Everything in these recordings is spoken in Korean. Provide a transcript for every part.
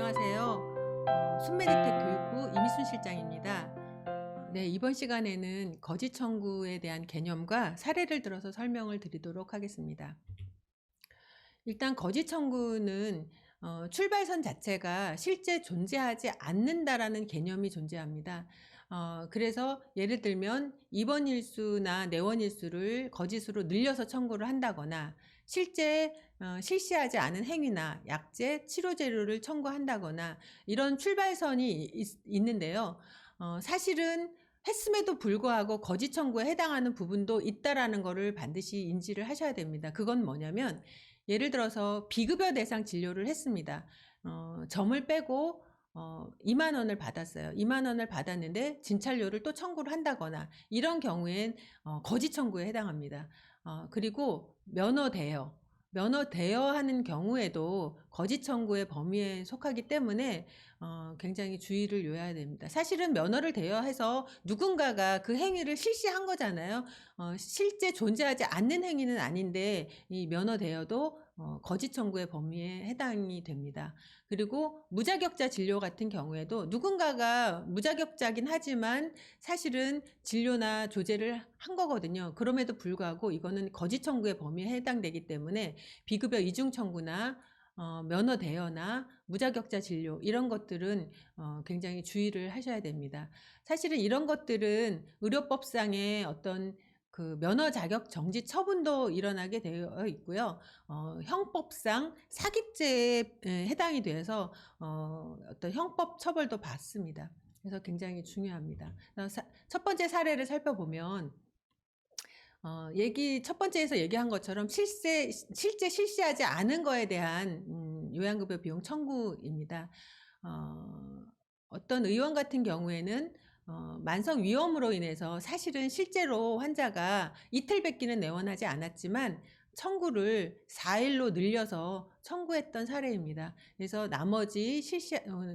안녕하세요. 순메디텍 교육부 이미순 실장입니다. 네, 이번 시간에는 거짓 청구에 대한 개념과 사례를 들어서 설명을 드리도록 하겠습니다. 일단 거짓 청구는 출발선 자체가 실제 존재하지 않는다라는 개념이 존재합니다. 그래서 예를 들면 입원 일수나 내원 일수를 거짓으로 늘려서 청구를 한다거나 실제 실시하지 않은 행위나 약제, 치료 재료를 청구한다거나 이런 출발선이 있는데요. 사실은 했음에도 불구하고 거짓 청구에 해당하는 부분도 있다라는 것을 반드시 인지를 하셔야 됩니다. 그건 뭐냐면 예를 들어서 비급여 대상 진료를 했습니다. 점을 빼고 2만 원을 받았어요. 2만 원을 받았는데 진찰료를 또 청구를 한다거나 이런 경우엔 거짓 청구에 해당합니다. 그리고 면허 대여하는 경우에도 거짓 청구의 범위에 속하기 때문에 굉장히 주의를 요해야 됩니다. 사실은 면허를 대여해서 누군가가 그 행위를 실시한 거잖아요. 실제 존재하지 않는 행위는 아닌데 이 면허 대여도 거짓 청구의 범위에 해당이 됩니다. 그리고 무자격자 진료 같은 경우에도 누군가가 무자격자긴 하지만 사실은 진료나 조제를 한 거거든요. 그럼에도 불구하고 이거는 거짓 청구의 범위에 해당되기 때문에 비급여 이중 청구나 면허 대여나 무자격자 진료 이런 것들은 굉장히 주의를 하셔야 됩니다. 사실은 이런 것들은 의료법상의 어떤 그 면허 자격 정지 처분도 일어나게 되어 있고요. 형법상 사기죄에 해당이 돼서 어떤 형법 처벌도 받습니다. 그래서 굉장히 중요합니다. 첫 번째 사례를 살펴보면 첫 번째에서 얘기한 것처럼 실제 실시하지 않은 거에 대한 요양급여 비용 청구입니다. 어떤 의원 같은 경우에는 만성 위염으로 인해서 사실은 실제로 환자가 이틀밖에는 내원하지 않았지만 청구를 4일로 늘려서 청구했던 사례입니다. 그래서 나머지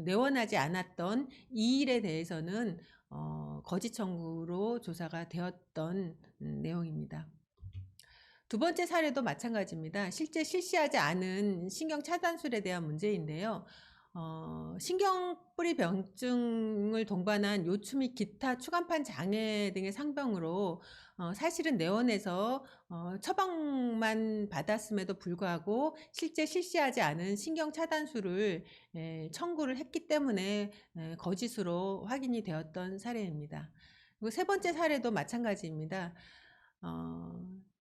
내원하지 않았던 2일에 대해서는 거짓 청구로 조사가 되었던 내용입니다. 두 번째 사례도 마찬가지입니다. 실제 실시하지 않은 신경 차단술에 대한 문제인데요. 신경뿌리 병증을 동반한 요추 및 기타 추간판 장애 등의 상병으로 사실은 내원해서 처방만 받았음에도 불구하고 실제 실시하지 않은 신경 차단술을 청구를 했기 때문에 거짓으로 확인이 되었던 사례입니다. 그리고 세 번째 사례도 마찬가지입니다.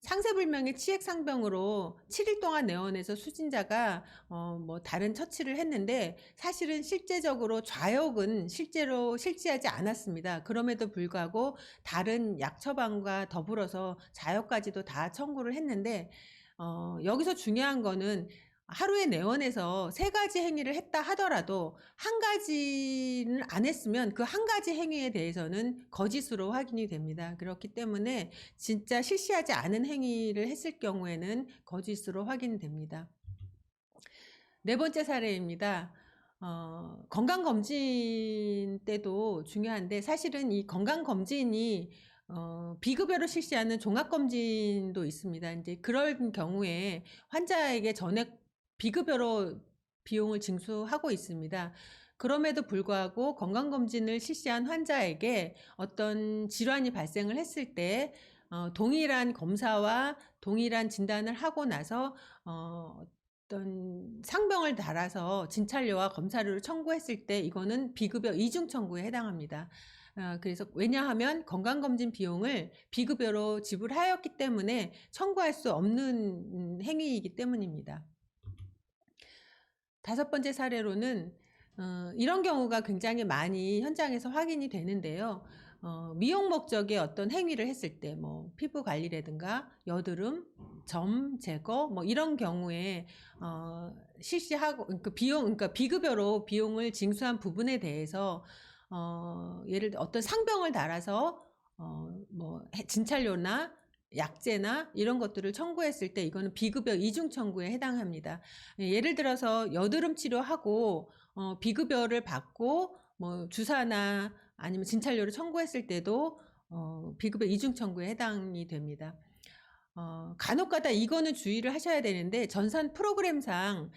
상세불명의 치액상병으로 7일 동안 내원해서 수진자가 뭐 다른 처치를 했는데 사실은 실제적으로 좌욕은 실제로 실시하지 않았습니다. 그럼에도 불구하고 다른 약 처방과 더불어서 좌욕까지도 다 청구를 했는데 여기서 중요한 거는 하루에 내원해서 3가지 행위를 했다 하더라도 한 가지는 안 했으면 그 한 가지 행위에 대해서는 거짓으로 확인이 됩니다. 그렇기 때문에 진짜 실시하지 않은 행위를 했을 경우에는 거짓으로 확인됩니다. 네 번째 사례입니다. 건강검진 때도 중요한데 사실은 이 건강검진이 비급여로 실시하는 종합검진도 있습니다. 이제 그럴 경우에 환자에게 전액 비급여로 비용을 징수하고 있습니다. 그럼에도 불구하고 건강검진을 실시한 환자에게 어떤 질환이 발생을 했을 때 동일한 검사와 동일한 진단을 하고 나서 어떤 상병을 달아서 진찰료와 검사료를 청구했을 때 이거는 비급여 이중 청구에 해당합니다. 그래서 왜냐하면 건강검진 비용을 비급여로 지불하였기 때문에 청구할 수 없는 행위이기 때문입니다. 다섯 번째 사례로는 이런 경우가 굉장히 많이 현장에서 확인이 되는데요. 미용 목적의 어떤 행위를 했을 때 뭐 피부 관리라든가 여드름, 점 제거 뭐 이런 경우에 실시하고 그러니까 비급여로 비용을 징수한 부분에 대해서 예를 들어 어떤 상병을 달아서 뭐 진찰료나 약제나 이런 것들을 청구했을 때 이거는 비급여 이중 청구에 해당합니다. 예를 들어서 여드름 치료하고 비급여를 받고 뭐 주사나 아니면 진찰료를 청구했을 때도 비급여 이중 청구에 해당이 됩니다. 간혹가다 이거는 주의를 하셔야 되는데 전산 프로그램상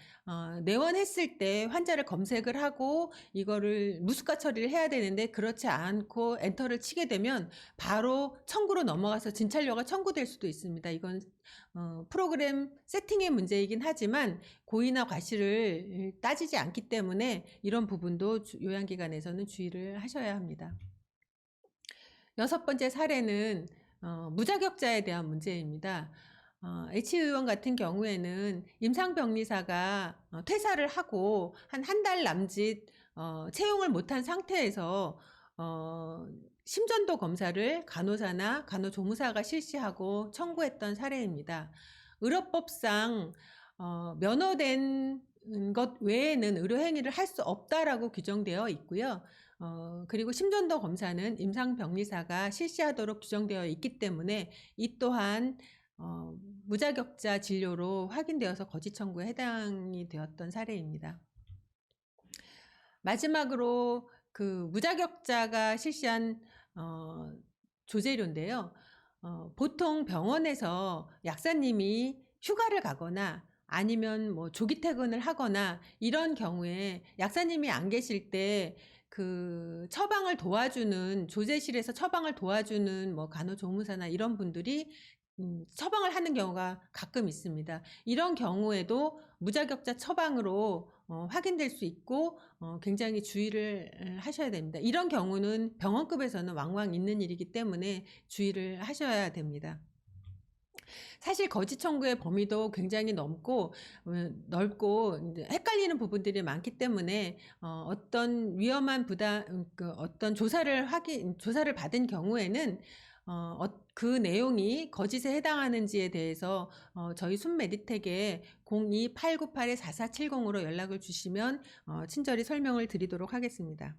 내원했을 때 환자를 검색을 하고 이거를 무수가 처리를 해야 되는데 그렇지 않고 엔터를 치게 되면 바로 청구로 넘어가서 진찰료가 청구될 수도 있습니다. 이건 프로그램 세팅의 문제이긴 하지만 고의나 과실을 따지지 않기 때문에 이런 부분도 요양기관에서는 주의를 하셔야 합니다. 6번째 사례는 무자격자에 대한 문제입니다. H 의원 같은 경우에는 임상병리사가 퇴사를 하고 한 달 남짓 채용을 못한 상태에서 심전도 검사를 간호사나 간호조무사가 실시하고 청구했던 사례입니다. 의료법상 면허된 것 외에는 의료행위를 할 수 없다라고 규정되어 있고요. 그리고 심전도 검사는 임상병리사가 실시하도록 규정되어 있기 때문에 이 또한 무자격자 진료로 확인되어서 거짓 청구에 해당이 되었던 사례입니다. 마지막으로 그 무자격자가 실시한 조제료인데요. 보통 병원에서 약사님이 휴가를 가거나 아니면 뭐 조기 퇴근을 하거나 이런 경우에 약사님이 안 계실 때 그 처방을 도와주는 조제실에서 처방을 도와주는 뭐 간호조무사나 이런 분들이 처방을 하는 경우가 가끔 있습니다. 이런 경우에도 무자격자 처방으로 확인될 수 있고 굉장히 주의를 하셔야 됩니다. 이런 경우는 병원급에서는 왕왕 있는 일이기 때문에 주의를 하셔야 됩니다. 사실 거짓 청구의 범위도 굉장히 넓고 이제 헷갈리는 부분들이 많기 때문에 어떤 위험한 부담, 어떤 조사를 받은 경우에는 그 내용이 거짓에 해당하는지에 대해서 저희 순메디텍에 02-898-4470으로 연락을 주시면 친절히 설명을 드리도록 하겠습니다.